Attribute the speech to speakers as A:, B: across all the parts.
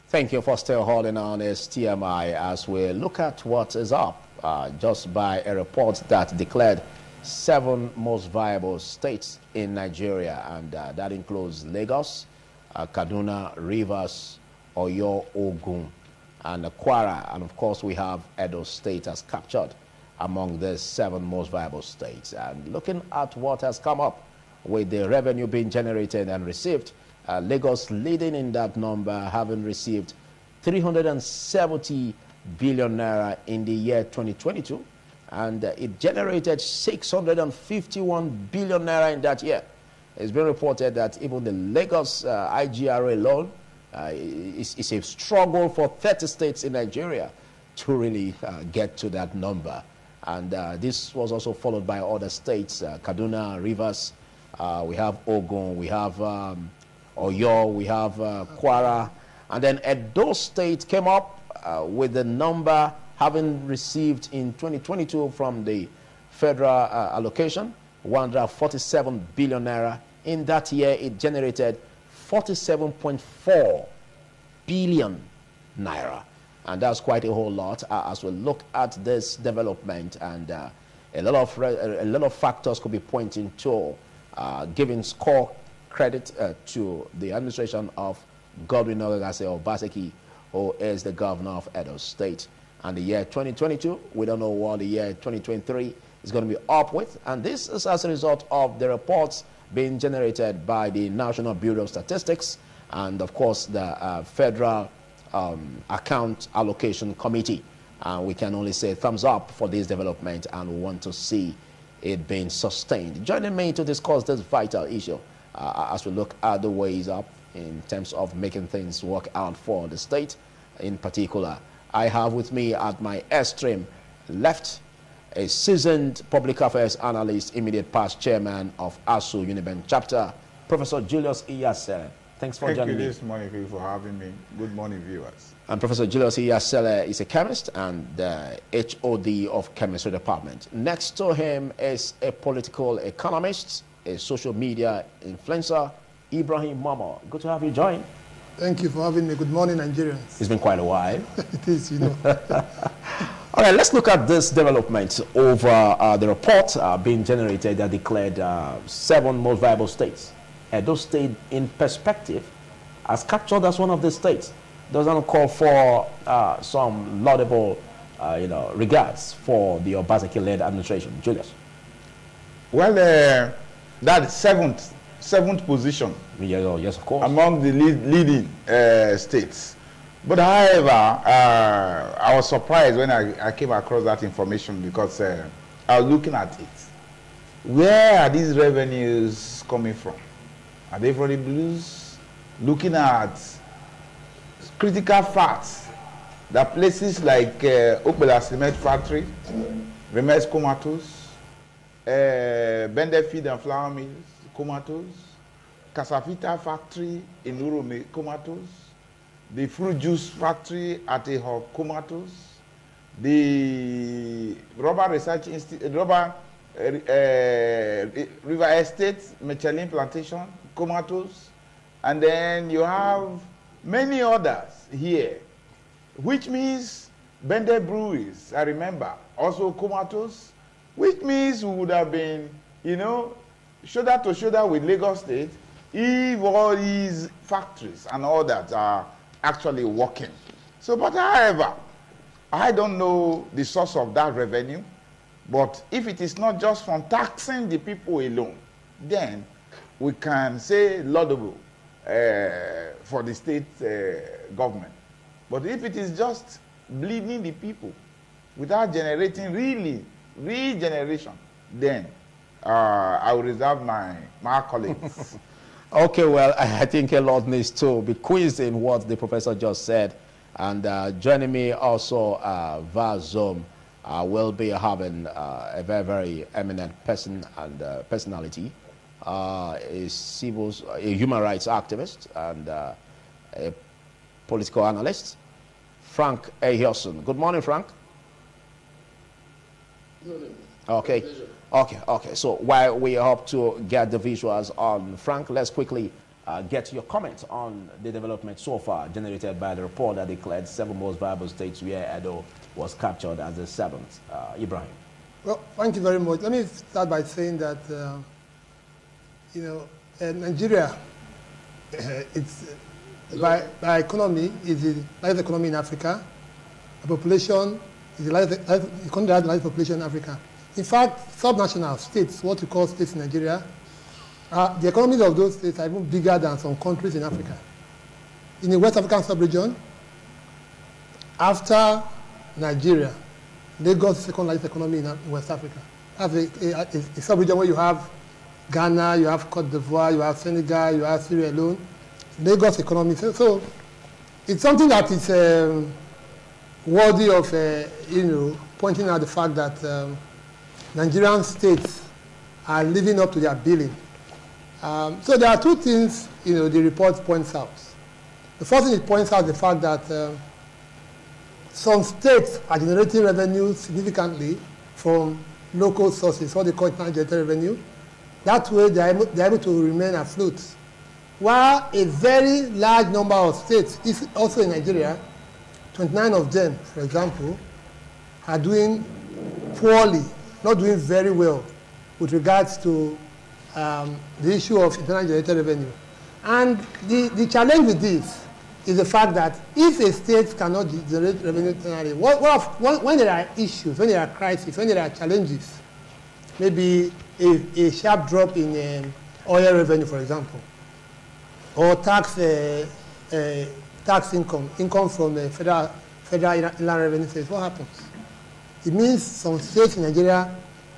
A: Thank you for still holding on this TMI as we look at what is up just by a report that declared 7 most viable states in Nigeria, and that includes Lagos, Kaduna, Rivers, Oyo, Ogun, and Kwara. And of course, we have Edo State as captured among the 7 most viable states. And looking at what has come up with the revenue being generated and received, Lagos leading in that number, having received 370 billion naira in the year 2022, and it generated 651 billion naira in that year. It's been reported that even the Lagos IGRA alone is a struggle for 30 states in Nigeria to really get to that number. And this was also followed by other states, Kaduna, Rivers, we have Ogun, we have Oyo, we have Kwara, and then Edo State came up with the number having received in 2022 from the federal allocation 147 billion naira. In that year, it generated 47.4 billion naira, and that's quite a whole lot as we look at this development. And a lot of factors could be pointing to giving score credit to the administration of Godwin Obaseki, who is the governor of Edo State. And the year 2022, we don't know what the year 2023 is going to be up with. And this is as a result of the reports being generated by the National Bureau of Statistics and, of course, the Federal Account Allocation Committee. We can only say thumbs up for this development, and we want to see it being sustained. Joining me to discuss this vital issue as we look at the ways up in terms of making things work out for the state in particular, I have with me at my extreme left a seasoned public affairs analyst, immediate past chairman of ASU Uniben chapter, Professor Julius Iyasele. Thanks for joining me.
B: Thank you this morning for having me. Good morning, viewers.
A: And Professor Julius Iyasele is a chemist and the HOD of Chemistry Department. Next to him is a political economist, a social media influencer, Ibrahim Mama. Good to have you join.
C: Thank you for having me. Good morning, Nigerians.
A: It's been quite a while.
C: It is, you know.
A: All right, let's look at this development over the report being generated that declared 7 most viable states. Edo State, in perspective, as captured as one of the states. Doesn't call for some laudable, regards for the Obaseki-led administration. Julius.
B: Well, that's seventh position.
A: Yes, of course.
B: Among the leading states. But however, I was surprised when I came across that information because I was looking at it. Where are these revenues coming from? Are they from the blues? Looking at critical facts that places like Okbela Cement Factory, Remes comatose, Bende Feed and Flour Mills, comatose, Casafita Factory in Urome, comatose, the fruit juice factory at Ehop, comatose, the Rubber Research Institute, River Estate, Michelin Plantation, comatose, and then you have many others here, which means Bende Breweries, I remember, also comatose, which means we would have been, shoulder to shoulder with Lagos State if all these factories and all that are actually working. So, but however, I don't know the source of that revenue, but if it is not just from taxing the people alone, then we can say laudable for the state government. But if it is just bleeding the people without generating really regeneration, then I will reserve my colleagues.
A: Okay, well, I think a lot needs to be quizzed in what the professor just said. And joining me also via Zoom will be having a very, very eminent person and personality, a human rights activist and a political analyst, Frank Ehioson. Good morning, Frank.
C: Good morning.
A: Okay. So while we hope to get the visuals on Frank, let's quickly get your comments on the development so far generated by the report that declared 7 most viable states where Edo was captured as the 7th. Ibrahim.
C: Well, thank you very much. Let me start by saying that, Nigeria, it's by economy is the largest economy in Africa. The population is the largest population in Africa. In fact, subnational states, what we call states in Nigeria, the economies of those states are even bigger than some countries in Africa. In the West African sub-region, after Nigeria, Lagos is the second largest economy in West Africa. That's a sub-region where you have Ghana, you have Cote d'Ivoire, you have Senegal, you have Sierra Leone. Lagos economy. So it's something that is worthy of, pointing out the fact that Nigerian states are living up to their billing. So there are two things, the report points out. The first thing it points out the fact that some states are generating revenue significantly from local sources, what they call internal generated revenue. That way they are able to remain afloat. While a very large number of states, also in Nigeria, 29 of them, for example, are doing poorly, not doing very well with regards to the issue of internal generated revenue. And the challenge with this is the fact that if a state cannot generate revenue internally, when there are issues, when there are crises, when there are challenges, maybe a sharp drop in oil revenue, for example, or tax income from federal inland revenue states, what happens? It means some states in Nigeria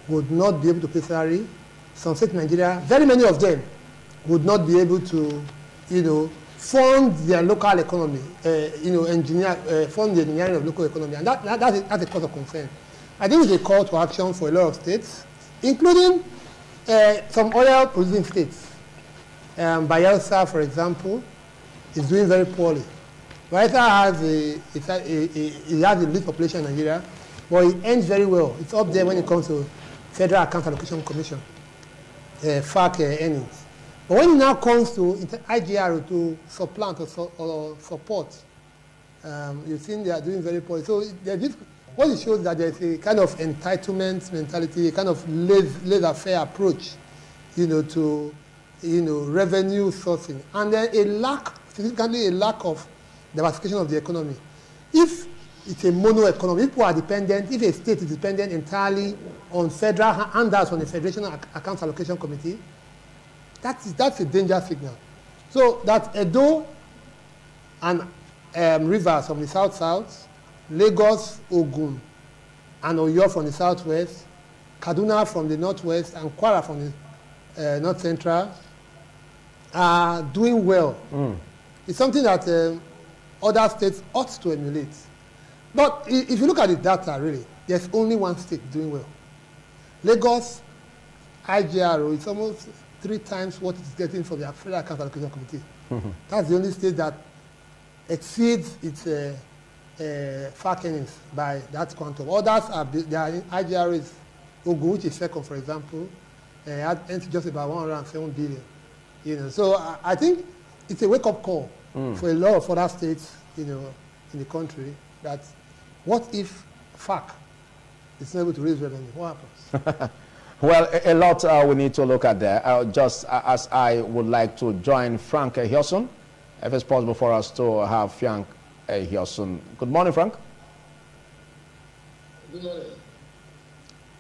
C: would not be able to pay salary. Some states in Nigeria, very many of them, would not be able to, fund their local economy, fund the engineering of local economy, and that's a cause of concern. I think it's a call to action for a lot of states, including some oil-producing states. Bayelsa, for example, is doing very poorly. Bayelsa has the least population in Nigeria, but it ends very well. It's up there when it comes to Federal Account Allocation Commission, FAC earnings. But when it now comes to IGR to supplant or support, you've seen they are doing very poorly. So what it shows that there's a kind of entitlement mentality, a kind of laissez-faire approach, to revenue sourcing, and then significantly a lack of diversification of the economy. If it's a mono economy, people are dependent, if a state is dependent entirely on federal handouts from the Federation Accounts Allocation Committee, that's a danger signal. So that Edo and rivers from the south-south, Lagos, Ogun, and Oyo from the southwest, Kaduna from the northwest, and Kwara from the north-central, are doing well. It's something that other states ought to emulate. But if you look at the data, really, there's only one state doing well. Lagos, IGRO, it's almost 3 times what it's getting from the Federal Account Allocation Committee. That's the only state that exceeds its FAC earnings by that quantum. Others their IGRO is Ogun, which is second, for example, earns just about 107 billion. So I think it's a wake-up call for a lot of other states, in the country, that what if FAC is not able to raise revenue? What happens?
A: Well, a lot we need to look at there. Just as I would like to join Frank Hyosun, if it's possible for us to have Frank Hyosun. Good morning, Frank.
D: Good morning.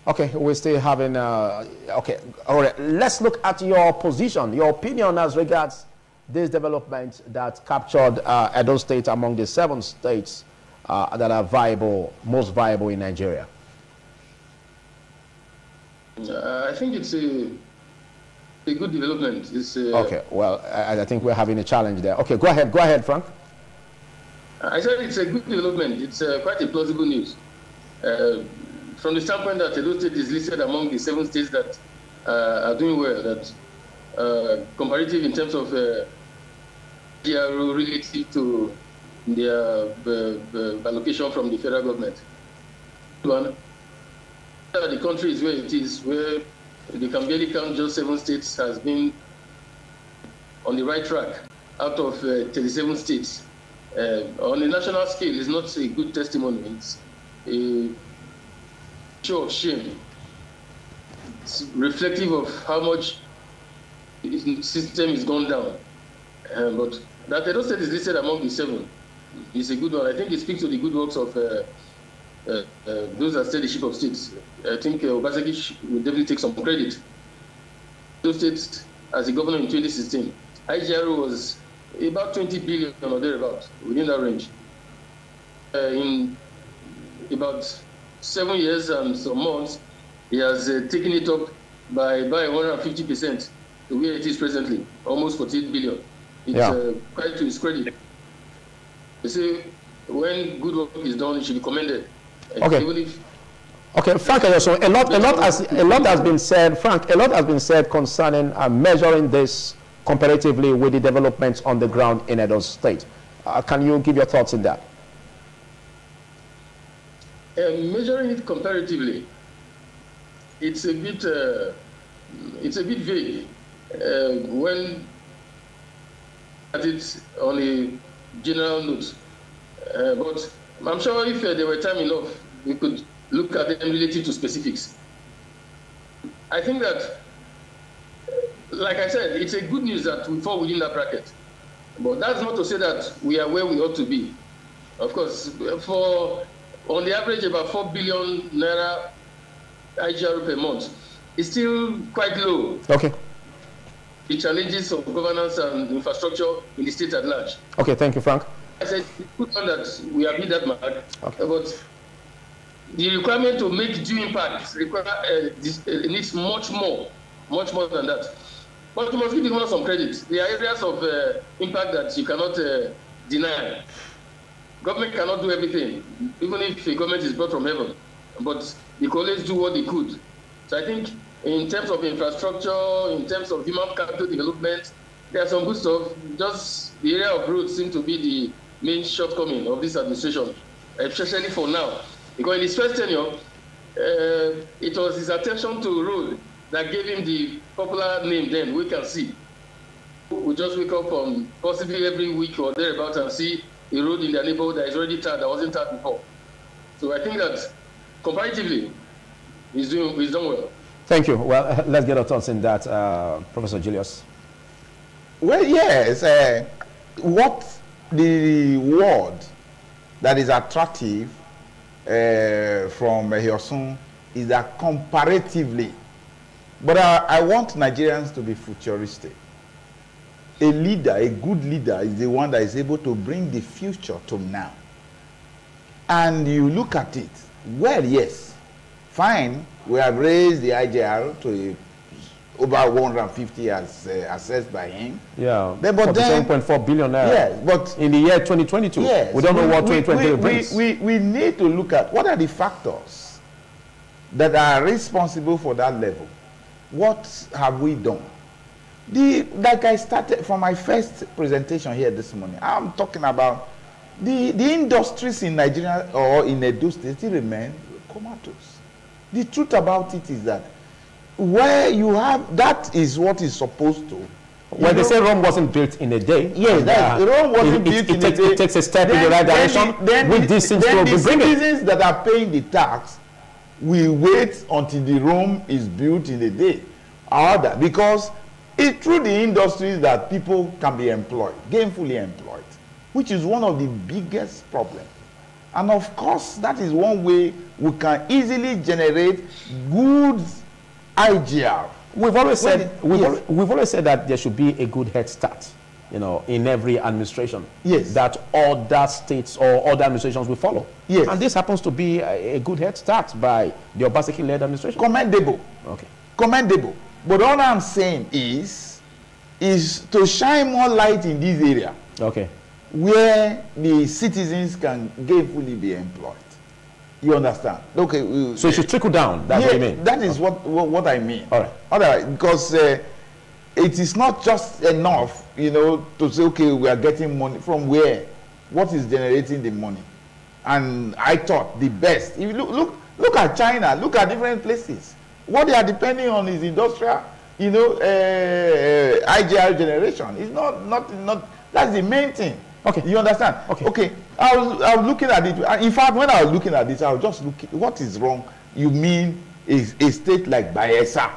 A: Okay, we're still having, okay, all right. Let's look at your position, your opinion as regards this development that captured Edo State among the 7 states that are viable, most viable in Nigeria.
D: I think it's a good development.
A: Okay, well, I think we're having a challenge there. Okay, go ahead, Frank.
D: I said it's a good development. It's quite a plausible news. From the standpoint that Edo State is listed among the 7 states that are doing well, that comparative in terms of GRO relative to their allocation from the federal government. The country is where it is, where they can barely count just 7 states, has been on the right track out of 37 states. On a national scale, it's not a good testimony. It's a show of shame. It's reflective of how much the system is gone down. But that Edo State is listed among the 7 is a good one. I think it speaks to the good works of those that steer the ship of states. I think Obaseki will definitely take some credit. Edo State, as a governor in 2016, IGR was about 20 billion or thereabouts, within that range. In about 7 years and some months, he has taken it up by 150% to where it is presently, almost 48 billion. It's quite to his credit. They say when good work is done, it should be commended.
A: Okay. Okay, Frank, so a lot has been said. Frank, a lot has been said concerning measuring this comparatively with the developments on the ground in Edo State. Can you give your thoughts in that?
D: Measuring it comparatively, it's a bit vague. When at it on a general note, but I'm sure if there were time enough, we could look at them related to specifics. I think that, like I said, it's a good news that we fall within that bracket. But that's not to say that we are where we ought to be. Of course, for on the average about 4 billion naira IGR per month, it's still quite low.
A: Okay.
D: The challenges of governance and infrastructure in the state at large.
A: Okay, thank you, Frank.
D: I said it's good that we have hit that mark,
A: okay.
D: But the requirement to make due impact needs much more than that. But you must give the governor some credit. There are areas of impact that you cannot deny. Government cannot do everything, even if a government is brought from heaven. But they could always do what they could. So I think in terms of infrastructure, in terms of human capital development, there's some good stuff. Just the area of roads seems to be the main shortcoming of this administration, especially for now. Because in his first tenure, it was his attention to road that gave him the popular name then, We Can See. We just wake up on possibly every week or thereabouts and see a road in their neighborhood that is already tarred, that wasn't tarred before. So I think that comparatively, he's done well.
A: Thank you. Well, let's get our thoughts in that, Professor Julius.
B: Well, yes. What the word that is attractive from Hyosun is that comparatively. But I want Nigerians to be futuristic. A leader, a good leader, is the one that is able to bring the future to now. And you look at it, well, yes, fine, we have raised the IGR to over 150 as assessed by him.
A: Yeah,
B: but
A: 47.4 billion naira.
B: Yes, but
A: in the year 2022,
B: yes,
A: we don't know what 2023 brings.
B: We need to look at what are the factors that are responsible for that level. What have we done? Like I started from my first presentation here this morning, I'm talking about the industries in Nigeria or in Edo State still remain comatose. The truth about it is that where you have, that is what is supposed to.
A: Well, they say Rome wasn't built in a day.
B: Yes, Rome wasn't built in a day.
A: It takes a step in the right direction.
B: Then the citizens that are paying the tax will wait until the Rome is built in a day. However, because it's through the industries that people can be employed, gainfully employed, which is one of the biggest problems. And of course, that is one way we can easily generate good IGR.
A: We've always said that there should be a good head start, you know, in every administration.
B: Yes.
A: That other states or other administrations will follow.
B: Yes.
A: And this happens to be a good head start by the Obaseki-led administration.
B: Commendable.
A: Okay.
B: Commendable. But all I'm saying is to shine more light in this area.
A: Okay.
B: Where the citizens can gainfully be employed. You understand? Okay.
A: So it should trickle down. That's what you mean.
B: That is what I mean.
A: All right.
B: All right. Because it is not just enough, you know, to say, okay, we are getting money from where? What is generating the money? And I thought the best. If you look at China, look at different places. What they are depending on is industrial you know, IGR generation. It's not. That's the main thing.
E: Okay.
B: You understand?
E: Okay.
B: Okay. I was looking at it. In fact, when I was looking at this, I was just looking. What is wrong? You mean a state like Bayelsa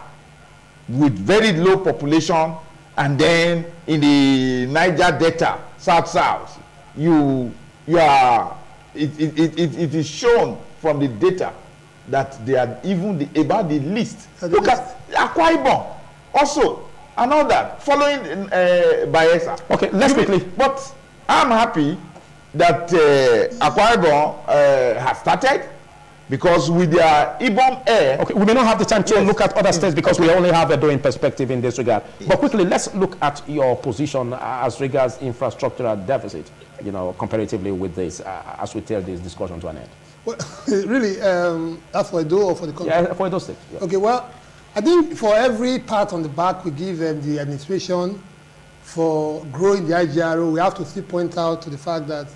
B: with very low population, and then in the Niger Delta, South, you are. It is shown from the data that they are even about the least. Look at Akwa Ibom also and all that following Bayelsa.
E: Okay, let's quickly.
B: But I'm happy that Akwa Ibom has started, because with their Ibom Air.
E: Okay, we may not have the time to look at other states because we only have Edo in perspective in this regard. Yes. But quickly, let's look at your position as regards infrastructural deficit, you know, comparatively with this, as we tell this discussion to an end.
C: Well, really, that's for Edo or for the country?
E: Yeah, for Edo State. Yeah.
C: Okay, well, I think for every part on the back we give the administration for growing the IGRO, we have to still point out to the fact that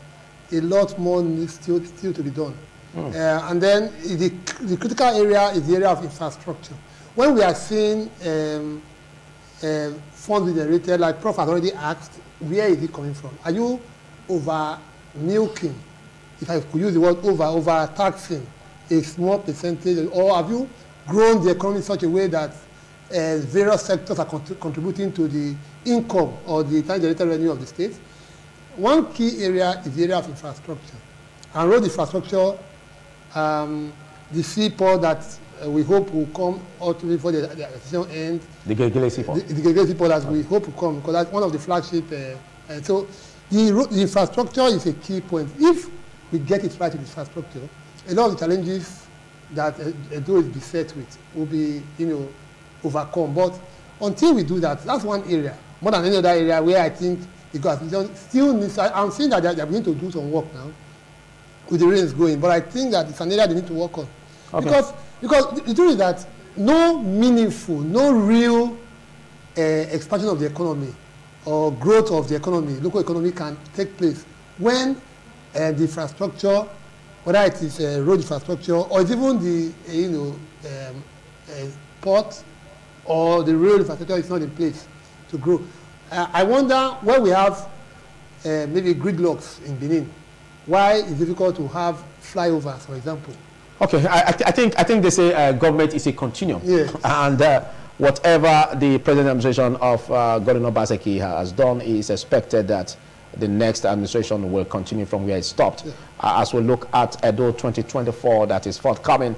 C: a lot more needs still to be done. And then the critical area is the area of infrastructure. When we are seeing funds generated, like Prof has already asked, where is it coming from? Are you over milking, if I could use the word over taxing a small percentage, or have you grown the economy in such a way that various sectors are contributing to the income or the generated revenue of the state? One key area is the area of infrastructure. And road infrastructure, the seaport that we hope will come ultimately before the season ends. The
E: Gegele seaport.
C: The Gegele seaport that we hope will come, because that's one of the flagship. So the infrastructure is a key point. If we get it right in infrastructure, a lot of the challenges that Edo is beset with will be, overcome. But until we do that, that's one area, more than any other area, where I think the government still needs. I'm seeing that they're beginning to do some work now with the rains going, but I think that it's an area they need to work on. Okay. Because the truth is that no meaningful, no real expansion of the economy or growth of the economy, local economy, can take place when the infrastructure, whether it is road infrastructure or even the port or the rail infrastructure, is not in place to grow. I wonder, when we have maybe gridlocks in Benin, why it's difficult to have flyovers, for example?
E: Okay, I think they say government is a continuum.
C: Yes.
E: And whatever the present administration of Governor Obaseki has done, is expected that the next administration will continue from where it stopped. Yeah. As we look at Edo 2024 that is forthcoming,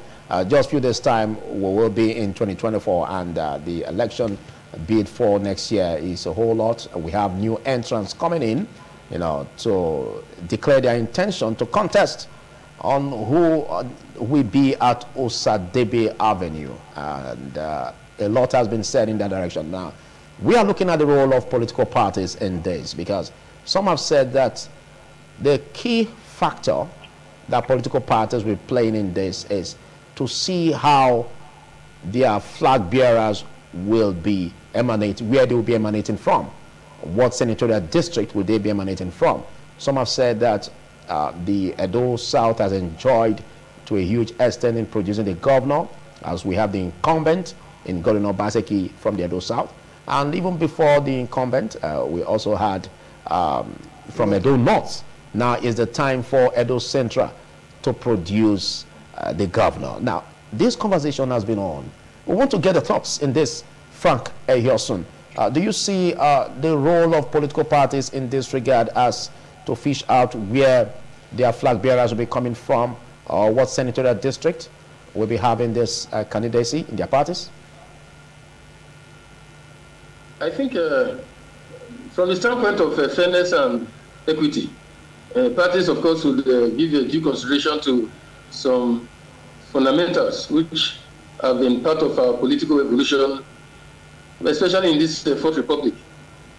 E: just a few days' time we will be in 2024, and the election bid for next year is a whole lot. We have new entrants coming in, to declare their intention to contest on who will be at Osadebe Avenue. And a lot has been said in that direction. Now, we are looking at the role of political parties in this, because some have said that the key factor that political parties will be playing in this is to see how their flag bearers will be where they will be emanating from. What senatorial district will they be emanating from? Some have said that the Edo South has enjoyed to a huge extent in producing the governor, as we have the incumbent in Governor Obaseki from the Edo South. And even before the incumbent, we also had from Edo North. Now is the time for Edo Central to produce the governor. Now, this conversation has been on. We want to get the thoughts in this, Frank Ehiosun. Do you see the role of political parties in this regard as to fish out where their flag bearers will be coming from, or what senatorial district will be having this candidacy in their parties?
D: I think from the standpoint of fairness and equity, parties, of course, would give a due consideration to some fundamentals which have been part of our political evolution, especially in this Fourth Republic.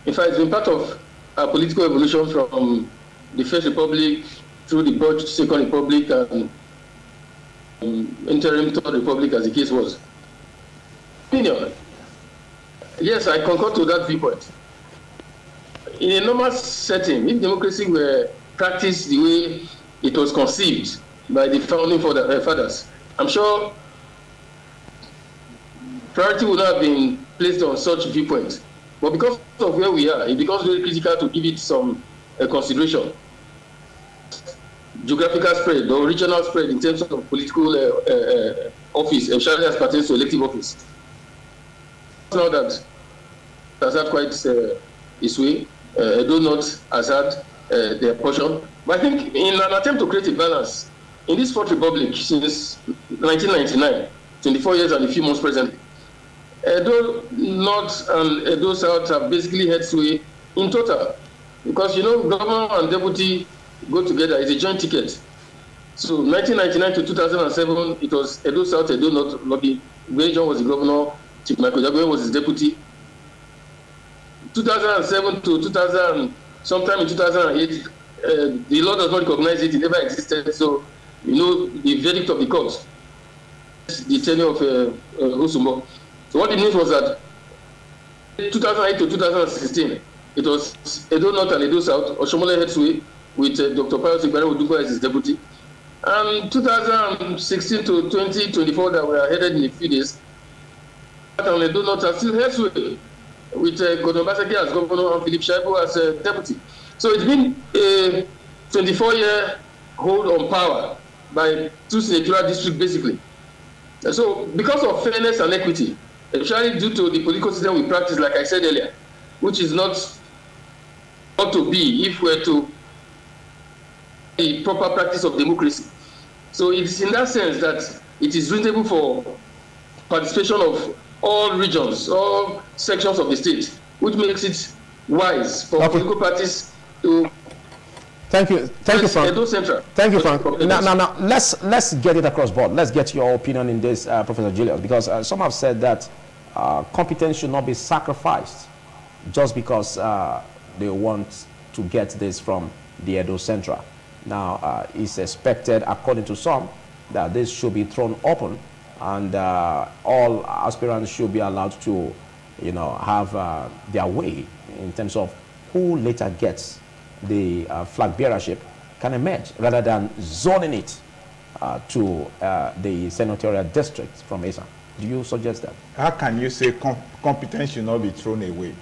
D: In fact, it's been part of our political evolution from the First Republic through the Board Second Republic and interim Third Republic, as the case was. Opinion. Yes, I concur to that viewpoint. In a normal setting, if democracy were practiced the way it was conceived by the founding fathers, I'm sure priority would not have been placed on such viewpoints. But because of where we are, it becomes very critical to give it some consideration. Geographical spread or regional spread in terms of political office, especially as pertains to elective office. Now that has had quite its way, Edo North has had their portion. But I think in an attempt to create a balance, in this Fourth Republic since 1999, 24 years and a few months presently, Edo North and Edo South have basically had sway in total. Because, you know, governor and deputy go together, it's a joint ticket. So 1999 to 2007, it was Edo South, Edo North lobby. Where John was the governor, Chief Michael Jagwe was his deputy. 2007 to 2000, sometime in 2008, the law does not recognize it, it never existed. So, you know, the verdict of the court, the tenure of Osumbo. So what it means was that 2008 to 2016, it was Edo North and Edo South, Oshomole headsway with Dr. Pius Igbare Odunkwa as his deputy. And 2016 to 2024 that we are headed in a few days, and Edo North are still headsway with Godon Obaseki as governor and Philip Shaibu as deputy. So it's been a 24-year hold on power by two senatorial districts, basically. And so because of fairness and equity, especially due to the political system we practice, like I said earlier, which is not to be if we're to the proper practice of democracy. So it's in that sense that it is reasonable for participation of all regions, all sections of the state, which makes it wise for political parties to.
E: Thank you, Frank. Thank you, Frank. Now, let's get it across board. Let's get your opinion in this, Professor Julius, because some have said that competence should not be sacrificed just because they want to get this from the Edo Central. Now, it's expected, according to some, that this should be thrown open, and all aspirants should be allowed to, you know, have their way in terms of who later gets the flag bearership can emerge, rather than zoning it to the senatorial district from ASAM. Do you suggest that?
B: How can you say competence should not be thrown away?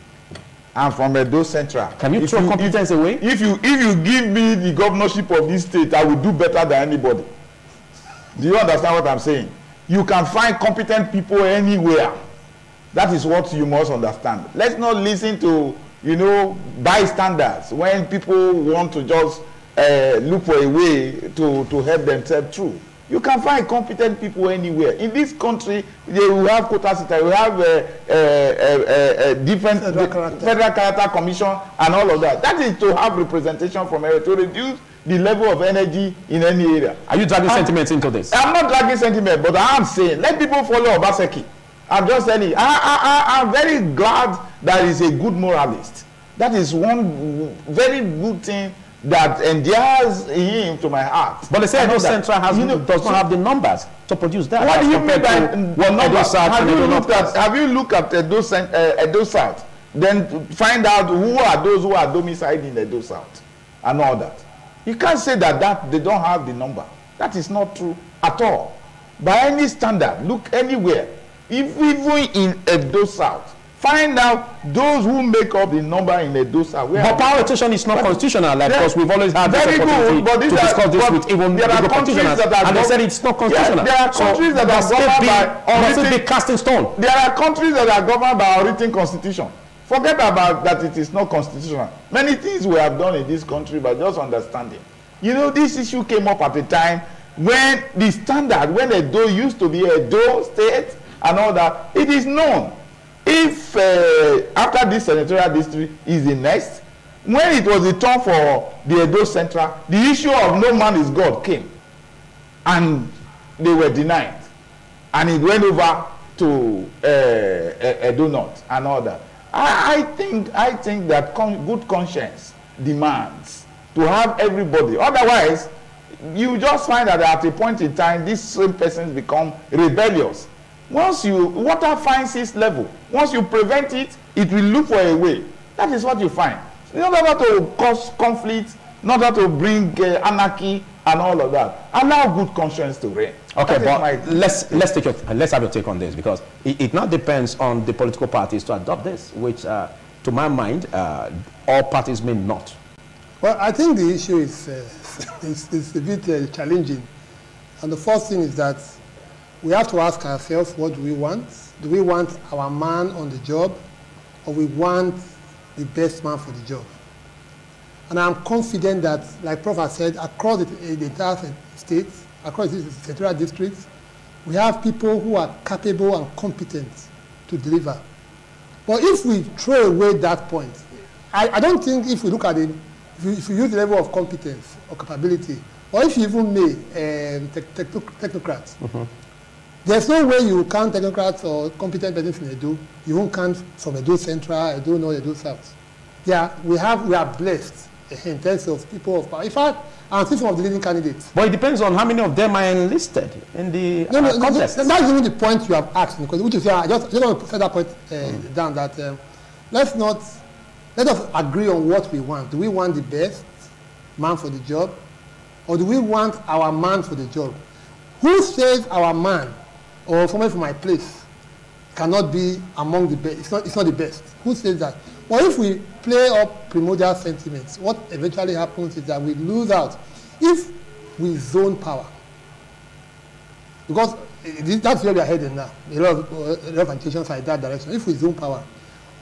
B: I'm from Edo Central.
E: Can you throw competence away?
B: If you give me the governorship of this state, I will do better than anybody. Do you understand what I'm saying? You can find competent people anywhere. That is what you must understand. Let's not listen to, you know, bystanders when people want to just look for a way to help themselves through. You can find competent people anywhere. In this country, they will have quota system, we have different federal character commission and all of that. That is to have representation from area, to reduce the level of energy in any area.
E: Are you dragging sentiments into this?
B: I'm not dragging sentiment, but I am saying, let people follow Obaseki. I'm just telling you, I'm very glad that he's a good moralist. That is one very good thing that endears him to my heart.
E: But they say Edo Central does not have the numbers to produce that.
B: What do you mean by numbers? Have you looked at Edo South? Then find out who are those who are domiciled in Edo South and all that. You can't say that they don't have the number. That is not true at all. By any standard, look anywhere. If even in Edo South, find out those who make up the number in Edo South.
E: But power rotation is not constitutional, like, because we've always had this opportunity to discuss this with even the practitioners, and they said it's not constitutional.
B: There are countries that are governed by
E: must it be cast in stone?
B: There are countries that are governed by a written constitution. Forget about that it is not constitutional. Many things we have done in this country by just understanding. You know, this issue came up at a time when the standard, when Edo used to be Edo state and all that, it is known. If after this senatorial district is the next, when it was the turn for the Edo Central, the issue of no man is God came, and they were denied, and it went over to Edo North and all that. I think that good conscience demands to have everybody. Otherwise, you just find that at a point in time, these same persons become rebellious. Once water finds its level, once you prevent it, it will look for a way. That is what you find. In order to cause conflict, in order to bring anarchy and all of that. Allow good conscience to reign.
E: Okay, but let's have your take on this, because it now depends on the political parties to adopt this, which, to my mind, all parties may not.
C: Well, I think the issue is a bit challenging, and the first thing is that we have to ask ourselves, what do we want? Do we want our man on the job, or we want the best man for the job? And I'm confident that, like Prof has said, across the entire state, across the central districts, we have people who are capable and competent to deliver. But if we throw away that point, I don't think, if we look at it, if you use the level of competence or capability, or if you even may technocrats, there's no way you count technocrats or competent persons in Edo. You won't count from Edo Central, Edo North, Edo South. Yeah, we are blessed in terms of people of power. In fact, I'm thinking of the leading candidates.
E: But it depends on how many of them are enlisted in the contest.
C: That's even the point you have asked, because which is, I just want to set that point down, that let us agree on what we want. Do we want the best man for the job, or do we want our man for the job? Who says our man or someone from my place cannot be among the best? It's not the best. Who says that? Well, if we play up primordial sentiments, what eventually happens is that we lose out if we zone power. Because that's where we are heading now. A lot of agitations are in that direction. If we zone power,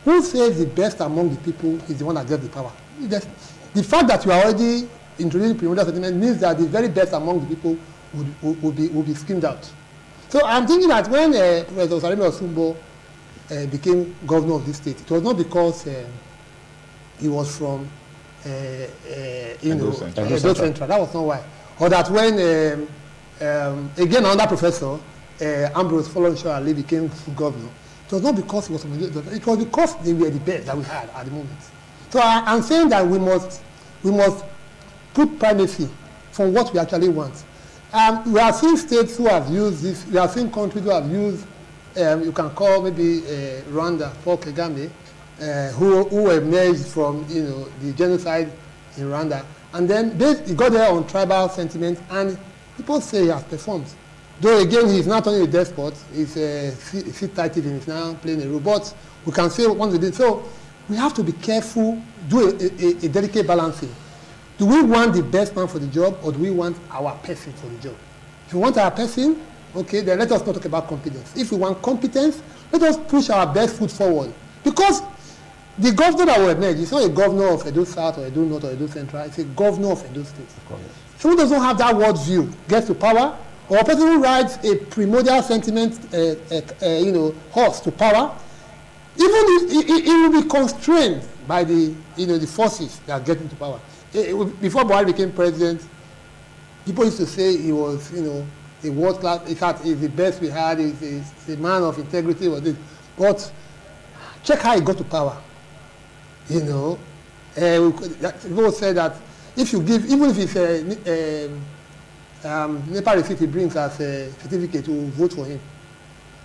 C: who says the best among the people is the one that gets the power? The fact that you are already introducing primordial sentiments means that the very best among the people will be skimmed out. So I'm thinking that when Professor Saremi Osumbo became governor of this state, it was not because he was from Edo Central. That was not why. Or that when again another professor, Ambrose Folonshaw Ali, became governor, it was not because he was from Edo. It was because they were the best that we had at the moment. So I'm saying that we must put primacy for what we actually want. We have seen states who have used this. We have seen countries who have used, you can call maybe Rwanda, Paul Kagame, who emerged from the genocide in Rwanda, and then he got there on tribal sentiment, and people say he has performed. Though again, he's not only a despot, he's a seat title, and he's now playing a role. But we can say once we did. So we have to be careful, do a delicate balancing. Do we want the best man for the job, or do we want our person for the job? If we want our person, okay, then let us not talk about competence. If we want competence, let us push our best foot forward. Because the governor that will emerge is not a governor of Edo South or Edo North or Edo Central, it's a governor of Edo State. So who doesn't have that world view, gets to power, or a person who rides a primordial sentiment horse to power, even if it will be constrained by the forces that get into power. Before Buhari became president, people used to say he was, a world class. In fact, he's the best we had. He's a man of integrity. But check how he got to power. People say that if you give, even if it's Nepal receipt he brings as a certificate, to vote for him.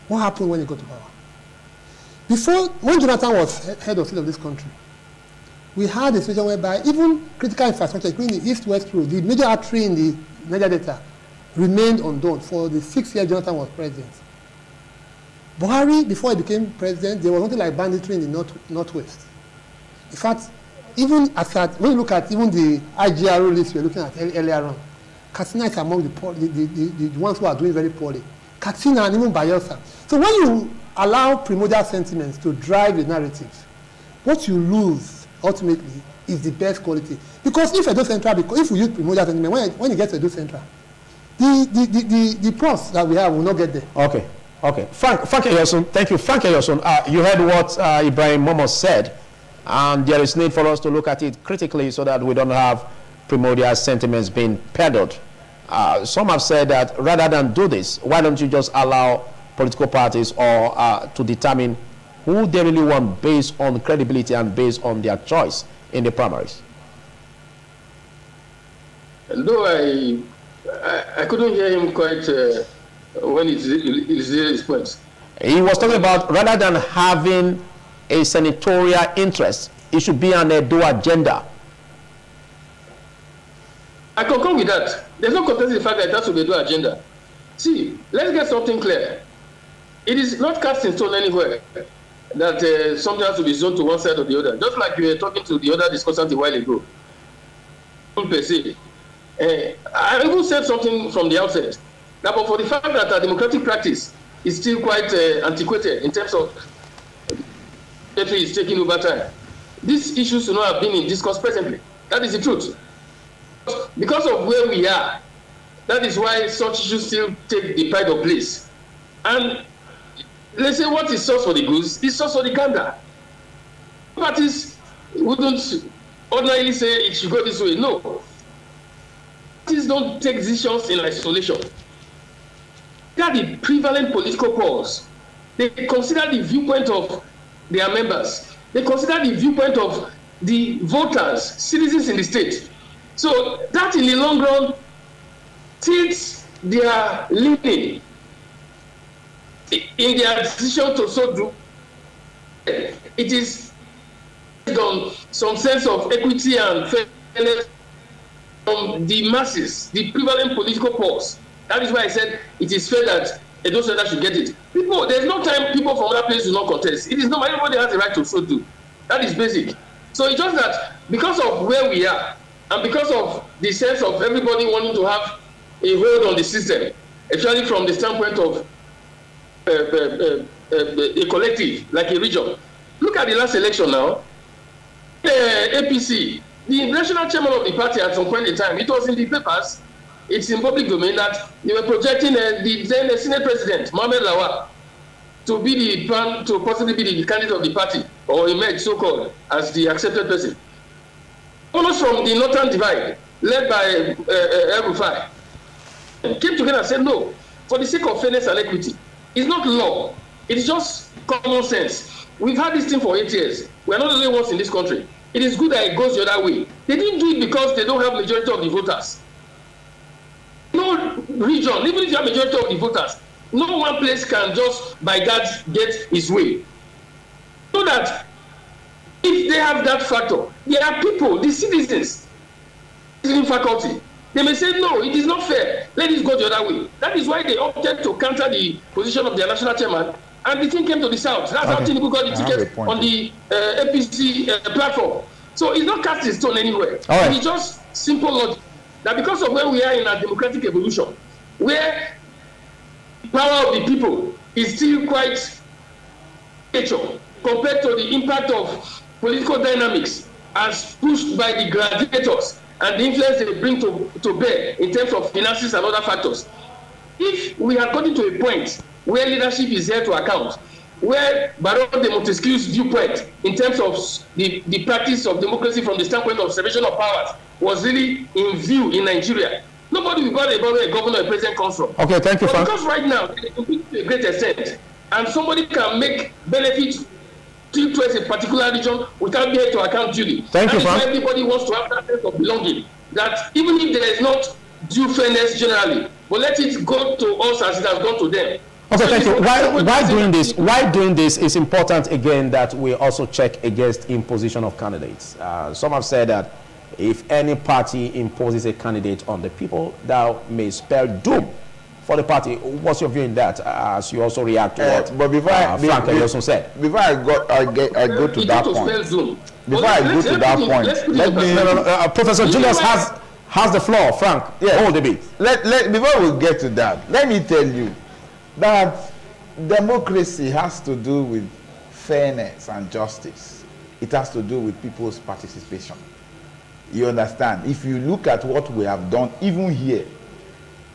C: What happened when he got to power? When Jonathan was head of state of this country, we had a situation whereby even critical infrastructure, including the East-West Road, the major artery in the Niger Delta, remained undone for the 6 years Jonathan was president. Buhari, before he became president, there was nothing like banditry in the Northwest. In fact, even when you look at even the IGRO list we were looking at earlier on, Katsina is among the ones who are doing very poorly. Katsina and even Bayelsa. So when you allow primordial sentiments to drive the narrative, what you lose ultimately is the best quality. Because if Edo Central, if we use primordial sentiment, when you get to Edo Central, the pros that we have will not get there.
E: Okay. Frank Eyosun, thank you. Frank Eyosun, you heard what Ibrahim Momo said, and there is need for us to look at it critically so that we don't have primordial sentiments being peddled. Some have said that rather than do this, why don't you just allow political parties or to determine who they really want based on credibility and based on their choice in the primaries?
D: Though I couldn't hear him quite when he said his points.
E: He was talking about rather than having a senatorial interest, it should be an Edo agenda.
D: I concur with that. There's no contesting the fact that it has to be a dual agenda. See, let's get something clear. It is not cast in stone anywhere that something has to be zoned to one side or the other. Just like you were talking to the other discussant a while ago. Per se. I even said something from the outset. Now, but for the fact that our democratic practice is still quite antiquated in terms of country is taking over time, these issues should not have been in discourse presently. That is the truth. Because of where we are, that is why such issues still take the pride of place. And let's say what is source for the goose is source for the gander. Parties wouldn't ordinarily say it should go this way. No. Parties don't take decisions in isolation. They are the prevalent political cause. They consider the viewpoint of their members. They consider the viewpoint of the voters, citizens in the state. So that in the long run tilts their leaning in their decision to so do. It is based on some sense of equity and fairness from the masses, the prevalent political force. That is why I said it is fair that those that should get it. People, there's no time people from other places do not contest. It is not everybody has the right to so do. That is basic. So it's just that because of where we are and because of the sense of everybody wanting to have a hold on the system, especially from the standpoint of a collective, like a region. Look at the last election now. APC, the national chairman of the party at some point in time, it was in the papers, it's in public domain that they were projecting the then Senate President, Mohamed Lawal, to be the plan to possibly be the candidate of the party, or emerge so-called as the accepted person. Almost from the Northern Divide, led by El-Rufai, came together and said, no, for the sake of fairness and equity, it's not law, it's just common sense. We've had this thing for 8 years. We're not the only ones in this country. It is good that it goes the other way. They didn't do it because they don't have majority of the voters. No region, even if you have majority of the voters, no one place can just by that get his way. So that if they have that factor, there are people, the citizens, in faculty, they may say, no, it is not fair. Let it go the other way. That is why they opted to counter the position of their national chairman, and the thing came to the south. That's how Tinubu got the ticket on the APC platform. So it's not cast in stone anywhere. Right. It's just simple logic that because of where we are in our democratic evolution, where the power of the people is still quite nature compared to the impact of political dynamics as pushed by the gladiators and the influence they bring to bear in terms of finances and other factors. If we have gotten to a point where leadership is here to account, where Baron de Montesquieu's viewpoint in terms of the practice of democracy from the standpoint of separation of powers was really in view in Nigeria, nobody will worry about where a governor or a president comes from. Okay, thank you, Frank. Because right now, to a great extent, and somebody can make benefits towards a particular region without being able to account duly. Thank you, Frank. Everybody wants to have that sense of belonging, that even if there is not due fairness generally, but let it go to us as it has gone to them. Okay, thank you. Why doing this is important again that we also check against imposition of candidates. Some have said that if any party imposes a candidate on the people, that may spell doom for the party. What's your view in that? As you also react to what but before Frank also said. Before I go to that point. Before I go to that point, let me. Professor Julius has the floor. Frank, hold a bit. Before we get to that, let me tell you that democracy has to do with fairness and justice. It has to do with people's participation. You understand? If you look at what we have done, even here,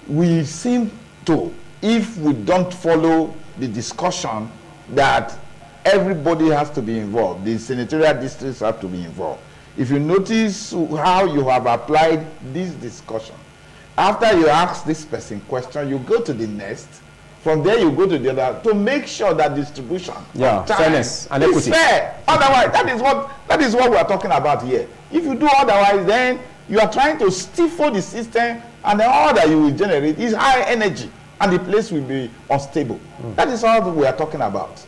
D: we seem to, if we don't follow the discussion that everybody has to be involved, the senatorial districts have to be involved. If you notice how you have applied this discussion, after you ask this person question, you go to the next. From there, you go to the other to make sure that distribution, fairness and equity is fair. Otherwise, that is what we are talking about here. If you do otherwise, then you are trying to stifle the system, and the all that you will generate is high energy, and the place will be unstable. That is all we are talking about.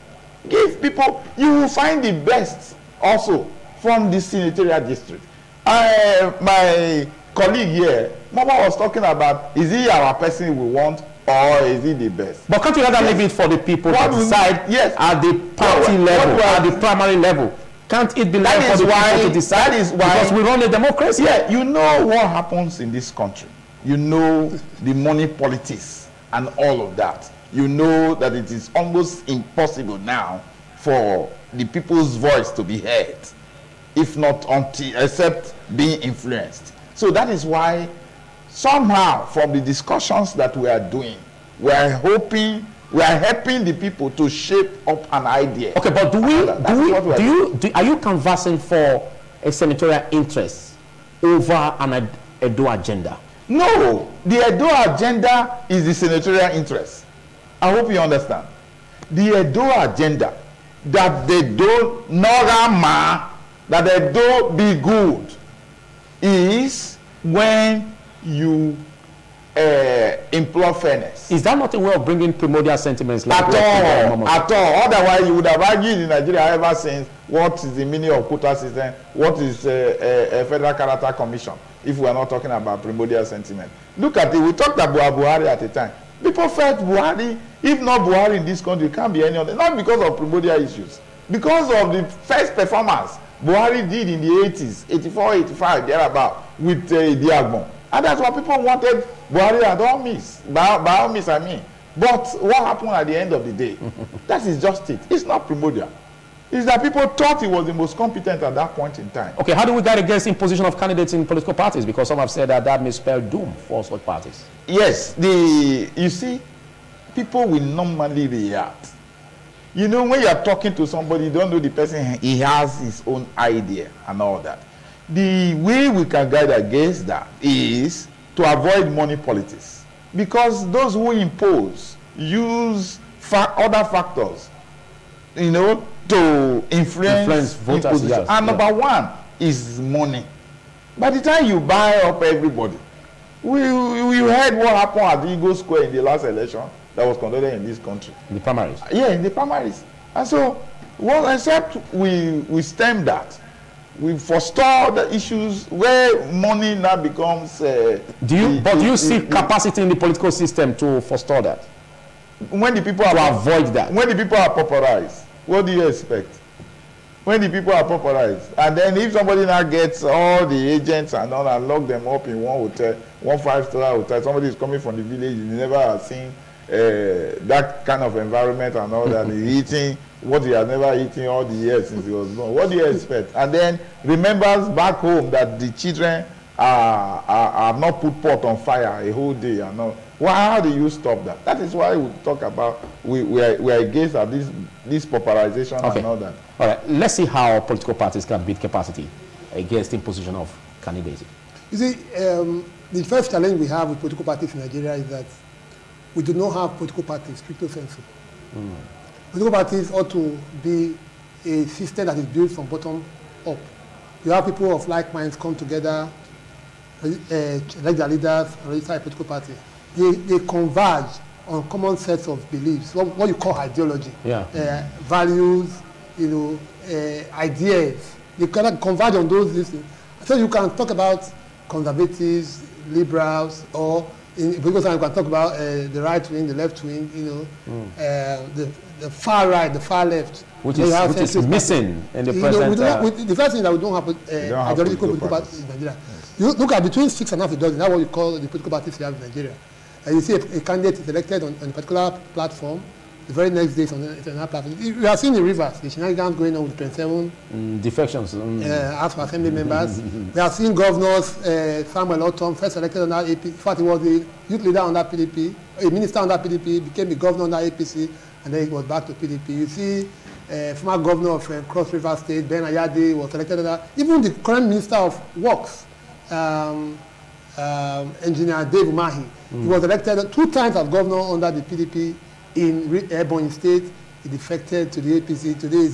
D: Give people, you will find the best also from the senatorial district. My
B: colleague here, Mama was talking about, is he our person we want or is he the best?
E: But can't you rather leave it for the people to decide at the party level, at the primary level? Can't it be left for the people to decide? That is why, because we run a democracy.
B: Yeah, you know what happens in this country. You know the money politics and all of that. You know that it is almost impossible now for the people's voice to be heard, if not except being influenced. So that is why somehow from the discussions that we are doing, we are helping the people to shape up an idea.
E: Okay, but are you canvassing for a senatorial interest over an Edo agenda?
B: No, the Edo agenda is the senatorial interest. I hope you understand. The Edo agenda, that they do norama, that they do be good, is when you implore fairness.
E: Is that not a way of bringing primordial sentiments? Like
B: at all. Otherwise, you would have argued in Nigeria ever since what is the meaning of quota system, what is a federal character commission, if we are not talking about primordial sentiment. Look at it. We talked about Buhari at the time. People felt Buhari, if not Buhari in this country, it can't be any other. Not because of primordial issues. Because of the first performance Buhari did in the 80s, 84, 85, thereabout, with Diagbon. And that's what people wanted Buhari at all means. By all means, I mean. But what happened at the end of the day? That is just it. It's not primordial. It's that people thought he was the most competent at that point in time.
E: Okay, how do we guard against imposition of candidates in political parties? Because some have said that that may spell doom for such parties.
B: Yes, you see, people will normally react. You know, when you are talking to somebody, you don't know the person, he has his own idea and all that. The way we can guide against that is to avoid money politics. Because those who impose use other factors, you know, to influence voters. Yes. And number one is money. By the time you buy up everybody, we heard what happened at the Eagle Square in the last election that was conducted in this country.
E: In the primaries?
B: Yeah, in the primaries. And so, well, except we stem that, we forestall the issues where money now becomes...
E: do you see capacity in the political system to forestall that?
B: When the people are...
E: avoid that?
B: When the people are pauperized, what do you expect? When the people are pauperized, and then if somebody now gets all the agents and all and lock them up in one hotel, one 5-star hotel, somebody is coming from the village, you never have seen that kind of environment and all that, he's eating what he has never eaten all the years since he was born. What do you expect? And then remembers back home that the children are not put pot on fire a whole day and all. Well, how do you stop that? That is why we talk about we are against this pauperization and all that.
E: All right, let's see how political parties can build capacity against imposition of candidacy.
C: You see, the first challenge we have with political parties in Nigeria is that we do not have political parties, stricto sensu. Political parties ought to be a system that is built from bottom up. You have people of like minds come together, elect their leaders, and register a political party. They converge on common sets of beliefs, what you call ideology, values, ideas. They cannot converge on those things. So you can talk about conservatives, liberals, or because you can talk about the right wing, the left wing, the far right, the far left.
E: Which is missing in the present...
C: the first thing is that we don't have ideological political parties in Nigeria. You look at between 6 and a half a dozen, that's what you call the political parties we have in Nigeria. And you see a candidate is elected on a particular platform, the very next day it's on another platform. We are seeing the rivers, the shenanigans going on with 27
E: defections.
C: House of Assembly members. We are seeing governors, Samuel Otom, first elected under APC. In fact, he was the youth leader under PDP, a minister under PDP, became the governor under APC, and then he was back to PDP. You see former governor of Cross River State, Ben Ayade, was elected under, even the current minister of Works, Engineer Dave Umahi, he was elected 2 times as governor under the PDP in Ebonyi State. He defected to the APC. Today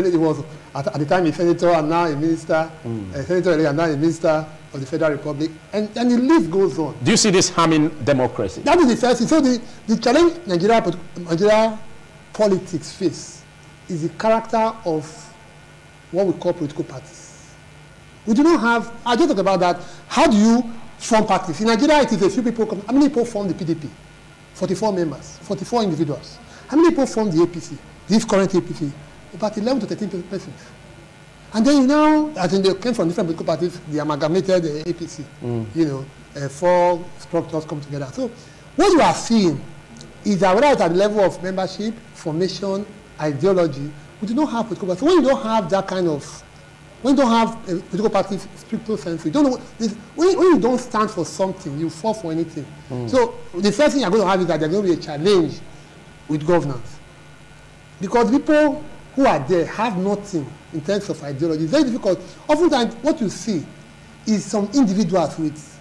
C: he was at the time a senator and now a minister, a senator and now a minister of the Federal Republic, and the list goes on.
E: Do you see this harming democracy?
C: That is the first thing. So the challenge Nigeria politics face is the character of what we call political parties. We do not have, I just talked about that. How do you form parties? In Nigeria, it is a few people. How many people form the PDP? 44 members, 44 individuals. How many people form the APC? This current APC? About 11 to 13 persons. And then you know, I think they came from different political parties, they amalgamated the APC. You know, 4 structures come together. So what you are seeing is that whether it's at the level of membership, formation, ideology, we do not have political parties. So when you don't have that kind of, when you don't have a political party stricto sensu, you don't know, when you don't stand for something, you fall for anything. So the first thing you're going to have is that there's going to be a challenge with governance. Because people who are there have nothing in terms of ideology. It's very difficult. Oftentimes, what you see is some individuals with,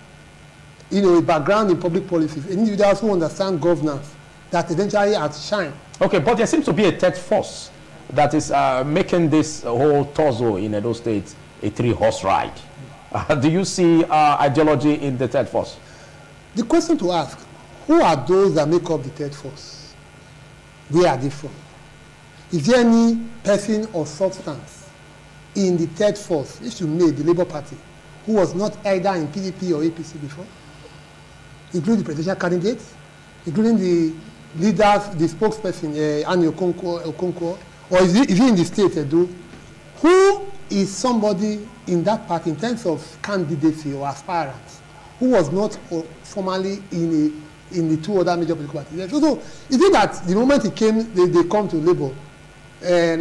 C: you know, a background in public policies, individuals who understand governance that eventually outshine. Okay, but there seems to be a third force that is making this whole torso in Edo State a 3-horse ride. Do you see ideology in the third force? The question to ask, who are those that make up the third force? Where are they from? Is there any person or substance in the third force, if you may, the Labour Party, who was not either in PDP or APC before? Including the presidential candidates, including the leaders, the spokesperson, Annie Okonkwo, or is he in the state, Edo? Who is somebody in that party in terms of candidacy or aspirants who was not formally in the 2 other major political parties? So is it that the moment he came, they come to Labour,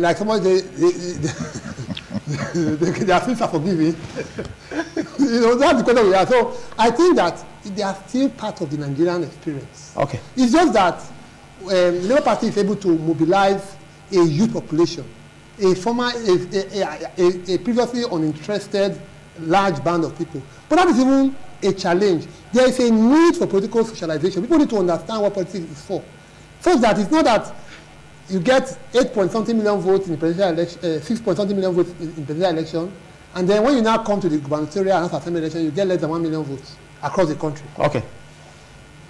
C: like somebody, their sins are forgiven. You know, that's the question we have. So I think that they are still part of the Nigerian experience. Okay. It's just that the Labour Party is able to mobilize a youth population, a previously uninterested large band of people. But that is even a challenge. There is a need for political socialization. People need to understand what politics is for. First, that it's not that you get 8-point-something million votes in the presidential election, 6-point-something million votes in presidential election, and then when you now come to the gubernatorial and assembly election, you get less than 1 million votes across the country. Okay.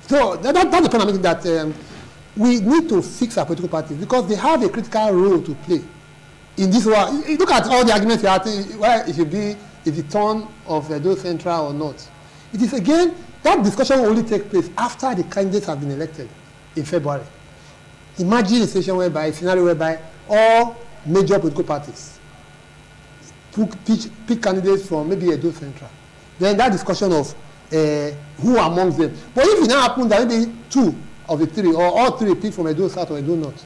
C: So that's the point I'm making, that we need to fix our political parties because they have a critical role to play in this war. Look at all the arguments you have, whether it should be the turn of Edo Central or not. It is again, that discussion will only take place after the candidates have been elected in February. Imagine a situation whereby, a scenario whereby all major political parties pick candidates from maybe Edo Central. Then that discussion of who amongst them. But if it now happens that maybe 2 of the 3 or all 3 pick from Edo South or Edo North,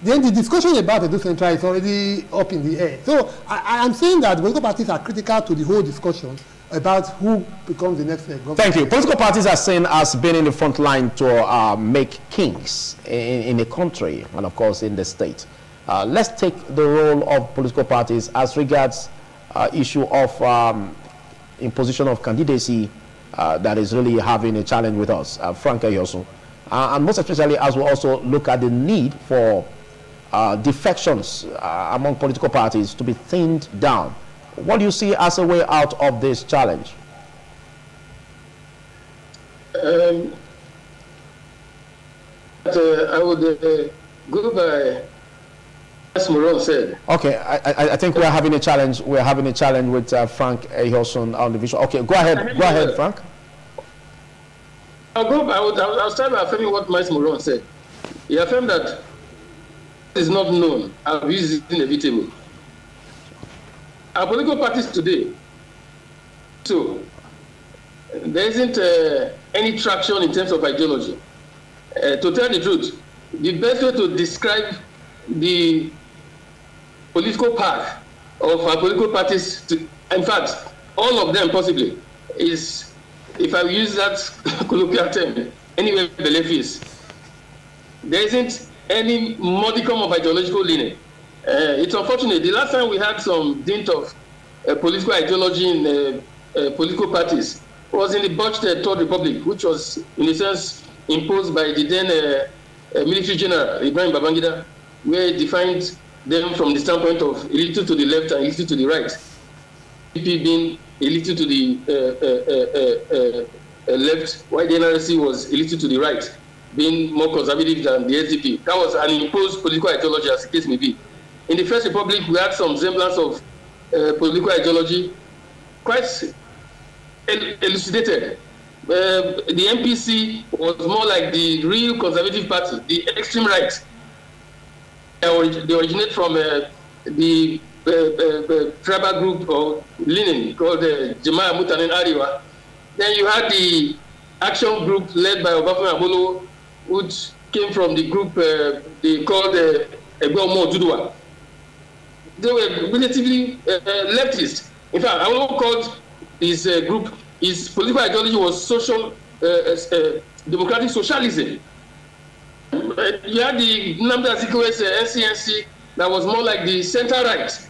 C: then the discussion about Edo Central is already up in the air. So I am saying that political parties are critical to the whole discussion about who becomes the next government. Thank you. Political parties are seen as being in the front line to make kings in a country and, of course, in the state. Let's take the role of political parties as regards issue of imposition of candidacy that is really having a challenge with us, Frank Eyosun. And most especially as we also look at the need for defections among political parties to be thinned down. What do you see as a way out of this challenge?
D: I would go by as Moron said. Okay,
E: I think we're having a challenge. We're having a challenge with Frank Eyosun on the visual. Okay, go ahead. Go ahead, Frank.
D: I'll start by affirming what Miles Moron said. He affirmed that it is not known, abuse is inevitable. Our political parties today, so there isn't any traction in terms of ideology. To tell the truth, the best way to describe the political path of our political parties, in fact, all of them possibly, is, if I use that colloquial term, anywhere belief is. There isn't any modicum of ideological leaning. It's unfortunate. The last time we had some dint of political ideology in political parties was in the botched Third Republic, which was, in a sense, imposed by the then military general, Ibrahim Babangida, where he defined them from the standpoint of a little to the left and a little to the right. PP being a little to the left, while the NRC was a little to the right, being more conservative than the SDP. That was an imposed political ideology, as the case may be. In the First Republic, we had some semblance of political ideology, quite elucidated. The MPC was more like the real conservative party, the extreme right. They originate from the tribal group or Lenin called Jemaya Mutanen Ariwa. Then you had the action group led by Obafemi Awolowo, which came from the group they called Egbeomo Oduduwa. They were relatively leftist. In fact, Awolowo called his group, his political ideology was social, democratic socialism. You had the Nnamdi Azikiwe's NCNC that was more like the center right.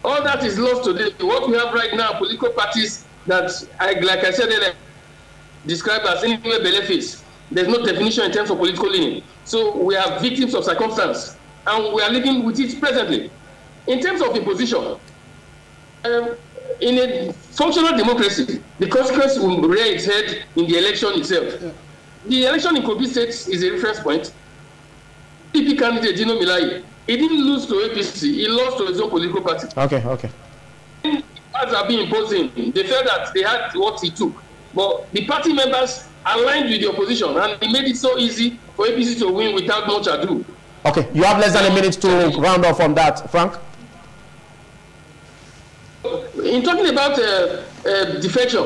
D: All that is lost today. What we have right now, political parties that, like I said earlier, described as anywhere beleface. There's no definition in terms of political leaning. So we are victims of circumstance, and we are living with it presently. In terms of imposition, in a functional democracy, the consequence will rear its head in the election itself. Yeah. The election in Kogi State is a reference point. PP candidate Dino Milayi, he didn't lose to APC, he lost to his own political party.
E: Okay.
D: As are being imposing, they felt that they had what he took. But the party members aligned with the opposition, and it made it so easy for APC to win without much ado.
E: Okay, you have less than a minute to round off on that, Frank.
D: In talking about defection,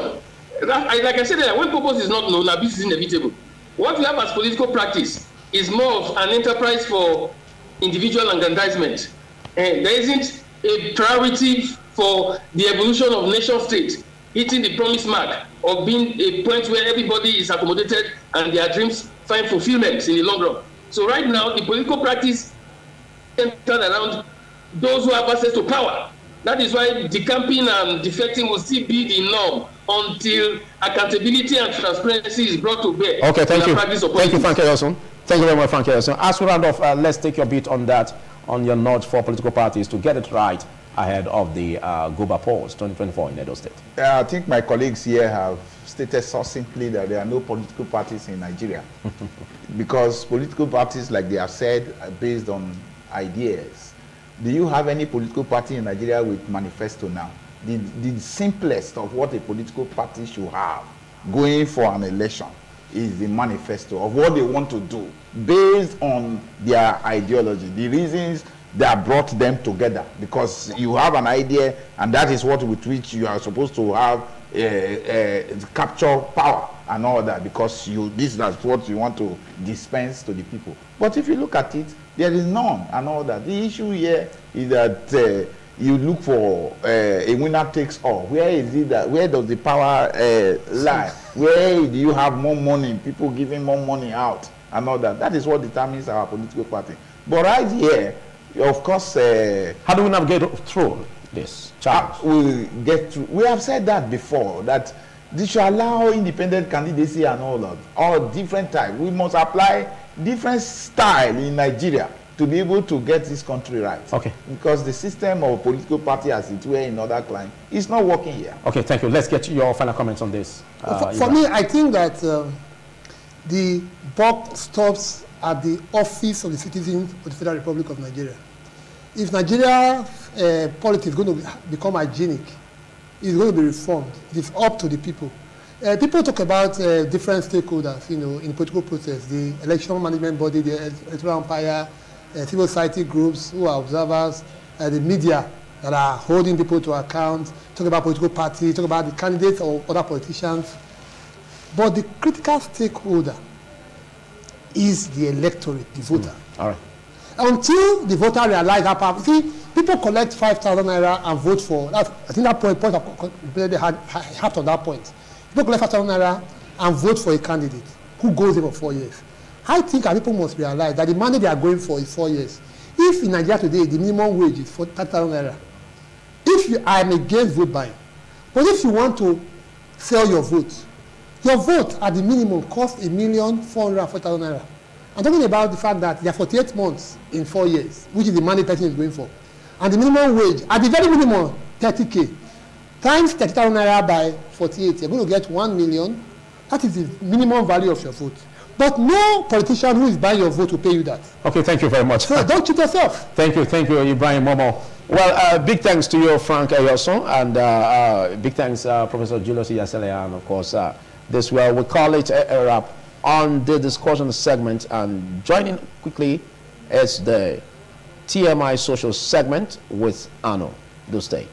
D: like I said, when purpose is not known, abuse is inevitable. What we have as political practice is more of an enterprise for individual aggrandizement. There isn't a priority for the evolution of nation state hitting the promised mark of being a point where everybody is accommodated and their dreams find fulfillment in the long run. So right now, the political practice centered around those who have access to power. That is why decamping and defecting will still be the norm until accountability and transparency is brought to bear.
E: Okay, thank you. Thank you, Frank Eyosun. Thank you very much, Frank Eyosun. As we round off, let's take your beat on that, on your nod for political parties to get it right ahead of the Goba polls 2024 in Edo State.
B: I think my colleagues here have stated succinctly that there are no political parties in Nigeria. Because political parties, like they have said, are based on ideas. Do you have any political party in Nigeria with manifesto now? The simplest of what a political party should have going for an election is the manifesto of what they want to do based on their ideology, the reasons that brought them together, because you have an idea, and that is what with which you are supposed to have capture power and all that, because this is what you want to dispense to the people. But if you look at it, there is none and all that. The issue here is that you look for a winner takes all. Where is it that? Where does the power lie? Where do you have more money? People giving more money out and all that. That is what determines our political party. But right here, of course,
E: how do we navigate through this challenge?
B: We get through. We have said that before, that this should allow independent candidacy and all that, all different types. We must apply different style in Nigeria to be able to get this country right.
E: Okay.
B: Because the system of political party as it were in other climes is not working here.
E: Okay, thank you. Let's get your final comments on this.
C: For me, I think that the buck stops at the office of the citizens of the Federal Republic of Nigeria. If Nigeria politics is going to become hygienic, it's going to be reformed. It is up to the people. People talk about different stakeholders, in the political process, the election management body, the electoral umpire, civil society groups who are observers, the media that are holding people to account, talk about political parties, talk about the candidates or other politicians. But the critical stakeholder is the electorate, the voter.
E: All right.
C: Until the voter realizes how powerful. See, people collect 5,000 naira and vote for. I think that point they had on that point. People collect 5,000 naira and vote for a candidate who goes in for 4 years. I think our people must realize that the money they are going for is 4 years. If in Nigeria today the minimum wage is 30,000 naira, I am against vote buying. But if you want to sell your vote at the minimum costs 1,440,000 naira. I'm talking about the fact that there are 48 months in 4 years, which is the money person is going for. And the minimum wage, at the very minimum, 30K. Times 30,000 naira by 48, you're going to get 1 million. That is the minimum value of your vote. But no politician who is buying your vote will pay you that.
E: Okay, thank you very much.
C: So don't cheat yourself.
E: Thank you, Ibrahim Momo. Well, big thanks to you, Frank Eyoson, and big thanks, Professor Julius Iyasele, and of course, this we call it a wrap on the discussion segment. And joining quickly is the TMI social segment with Arno. Do stay.